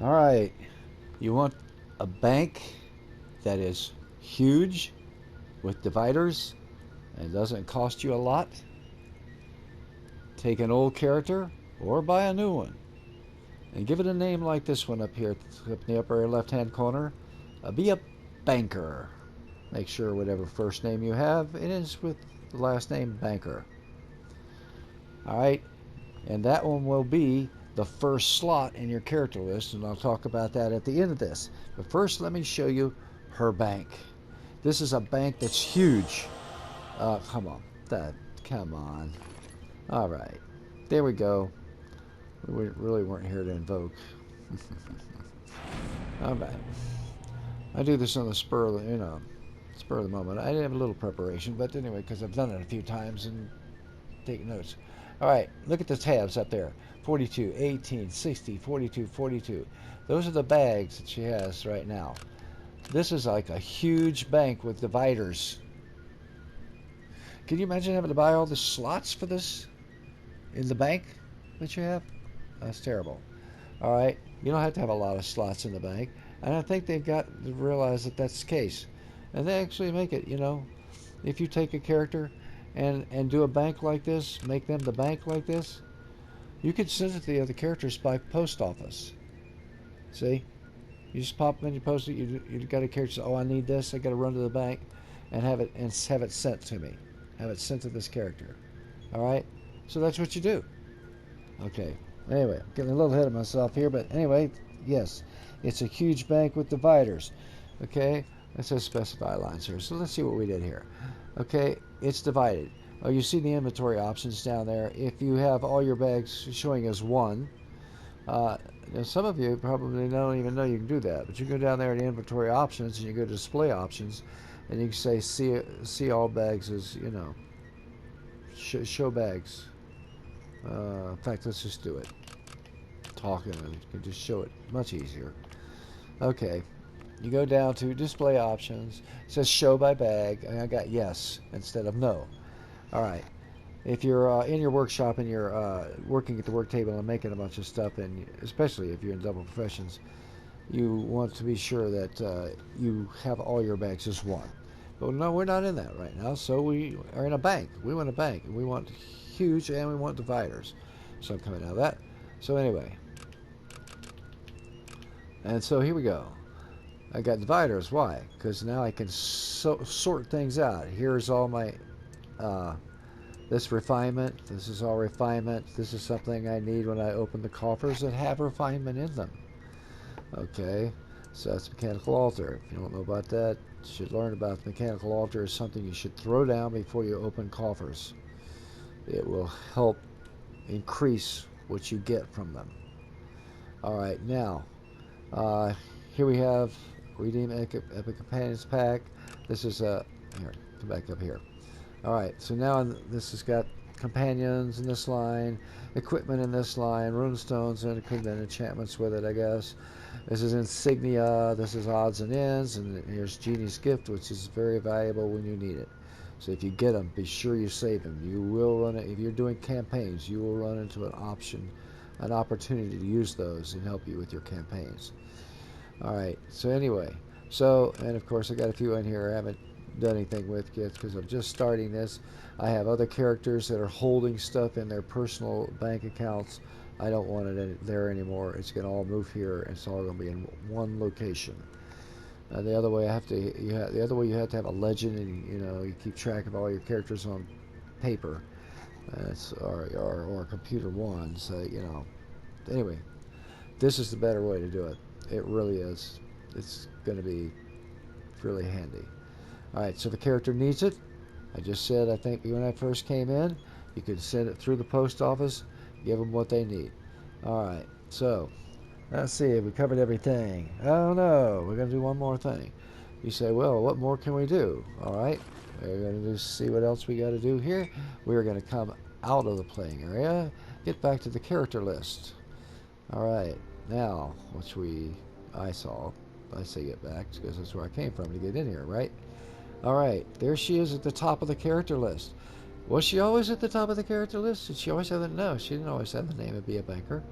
All right, you want a bank that is huge with dividers and doesn't cost you a lot? Take an old character or buy a new one and give it a name like this one up here up in the upper left hand corner. Be a banker. Make sure whatever first name you have it ends with the last name Banker. All right, and that one will be the first slot in your character list, and I'll talk about that at the end of this. But first, let me show you her bank. This is a bank that's huge. Come on, come on. All right, there we go. We really weren't here to invoke. All right, I do this on the spur of the, spur of the moment. I did have a little preparation, but anyway, because I've done it a few times and take notes. All right, look at the tabs up there. 42, 18, 60, 42, 42. Those are the bags that she has right now. This is like a huge bank with dividers. Can you imagine having to buy all the slots for this in the bank that you have? That's terrible. All right, you don't have to have a lot of slots in the bank. And I think they've got to realize that that's the case. And they actually make it, if you take a character and do a bank like this, make them the bank like this, you could send it to the other characters by post office. See? You just pop them in your post it. You got a character say, oh, I need this. I got to run to the bank and have it sent to me. Have it sent to this character. All right? So that's what you do. Okay. Anyway, I'm getting a little ahead of myself here, but anyway, yes, it's a huge bank with dividers. Okay? It says specify lines here. So let's see what we did here. Okay, it's divided. Oh, you see the inventory options down there. If you have all your bags showing as one, now some of you probably don't even know you can do that, but you go down there to inventory options and you go to display options, and you can say see all bags as show bags. In fact, let's just do it. Talking, and you can just show it much easier. Okay, you go down to display options. It says show by bag, and I got yes instead of no. All right. If you're in your workshop and you're working at the work table and making a bunch of stuff, and especially if you're in double professions, you want to be sure that you have all your bags as one. But no, we're not in that right now. So we are in a bank. We want a bank, and we want huge, and we want dividers. So I'm coming out of that. So anyway, and so here we go. I got dividers. Why? Because now I can sort things out. Here's all my this refinement. This is all refinement. This is something I need when I open the coffers that have refinement in them. Okay, so that's mechanical altar. If you don't know about that, you should learn about the mechanical altar. Is something you should throw down before you open coffers. It will help increase what you get from them. All right, now here we have Redeem Epic Companions Pack. This is here. Come back up here. All right, so now this has got companions in this line, equipment in this line, runestones, and it could have been enchantments with it, I guess. This is insignia. This is odds and ends, and here's Genie's Gift, which is very valuable when you need it. So if you get them, be sure you save them. You will run it if you're doing campaigns. You will run into an opportunity to use those and help you with your campaigns. All right. So anyway, and of course I got a few in here I haven't done anything with yet because I'm just starting this. I have other characters that are holding stuff in their personal bank accounts. I don't want it there anymore. It's going to all move here. It's all going to be in one location. The other way you have to have a legend, and you keep track of all your characters on paper. Or computer one. So anyway, this is the better way to do it. It really is. It's going to be really handy. All right, so the character needs it. I just said, I think when I first came in, you could send it through the post office, give them what they need. All right, so let's see if we covered everything. Oh no, we're going to do one more thing. You say, well, what more can we do? All right, we're going to see what else we got to do here. We're going to come out of the playing area, get back to the character list. All right, now, I say get back because that's where I came from to get in here, right? All right, there she is at the top of the character list. Was she always at the top of the character list? Did she always have the... No, she didn't always have the name of Be a Banker.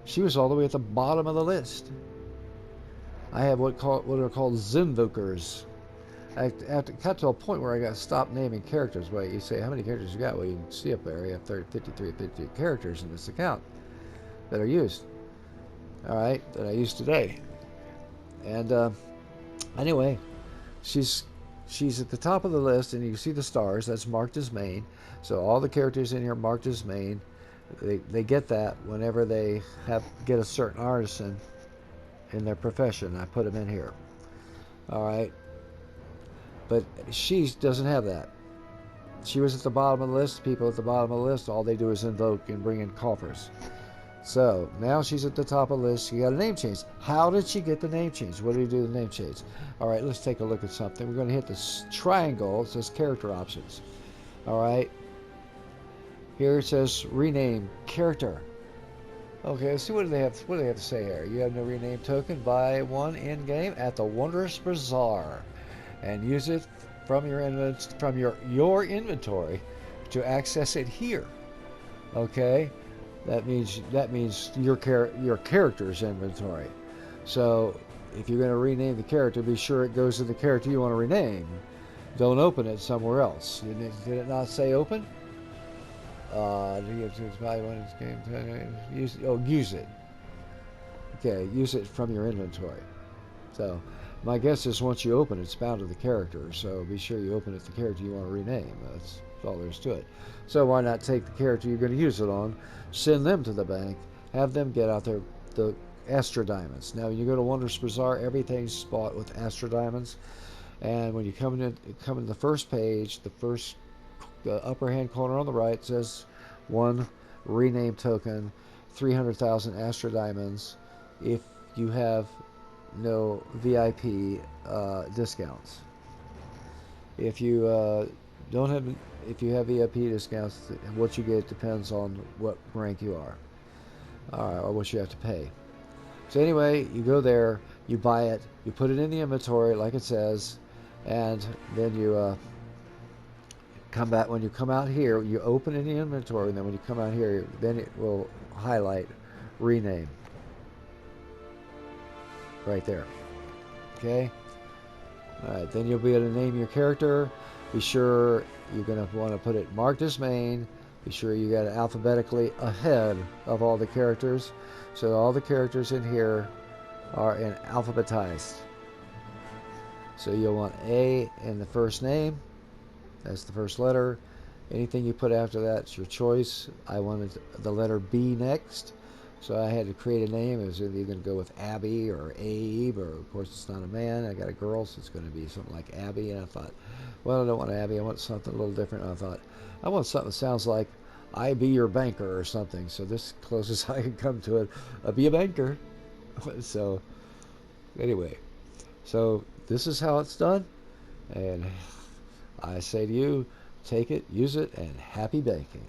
She was all the way at the bottom of the list. I have what are called Zinvokers. I got to a point where I got to stop naming characters. Well, you say, how many characters you got? Well, you can see up there, you have 53 characters in this account that are used. All right, that I used today. And anyway, she's at the top of the list, and you see the stars. That's marked as main. So all the characters in here marked as main. They get that whenever they get a certain artisan in their profession. I put them in here. All right. But she doesn't have that. She was at the bottom of the list. People at the bottom of the list, all they do is invoke and bring in coffers. So now she's at the top of the list. She got a name change. How did she get the name change? What do you do with the name change? All right, let's take a look at something. We're going to hit this triangle. It says character options. All right. Here it says rename character. Okay, let's see what do they have to say here. You have no rename token. Buy one in game at the Wondrous Bazaar, and use it from your inventory to access it here. Okay, that means your character's inventory. So if you're going to rename the character, be sure it goes to the character you want to rename. Don't open it somewhere else. Did it not say open? Use it. Okay, use it from your inventory. So my guess is once you open it, it's bound to the character. So be sure you open it to the character you want to rename. That's all there is to it. So why not take the character you're going to use it on, send them to the bank, have them get out the Astra Diamonds. Now, when you go to Wondrous Bazaar, everything's bought with Astra Diamonds. And when you come in the first page, the first upper hand corner on the right says 1 rename token, 300,000 Astra Diamonds if you have no VIP discounts. If you if you have VIP discounts, what you get depends on what rank you are, or what you have to pay. So anyway, you go there, you buy it, you put it in the inventory like it says, and then you come back. When you come out here, you open in the inventory, and then when you come out here, then it will highlight rename right there. Okay. All right. Then you'll be able to name your character. Be sure you're going to want to put it marked as main. Be sure you got it alphabetically ahead of all the characters, so all the characters in here are in alphabetized. So you'll want A in the first name. That's the first letter. Anything you put after that's your choice. I wanted the letter B next, so I had to create a name. It was either going to go with Abby or Abe, or of course it's not a man. I got a girl, so it's going to be something like Abby. And I thought, well, I don't want Abby. I want something a little different. And I thought, I want something that sounds like I be your banker or something. So this closest I can come to it, I be a banker. So anyway, so this is how it's done, and I say to you, take it, use it, and happy banking.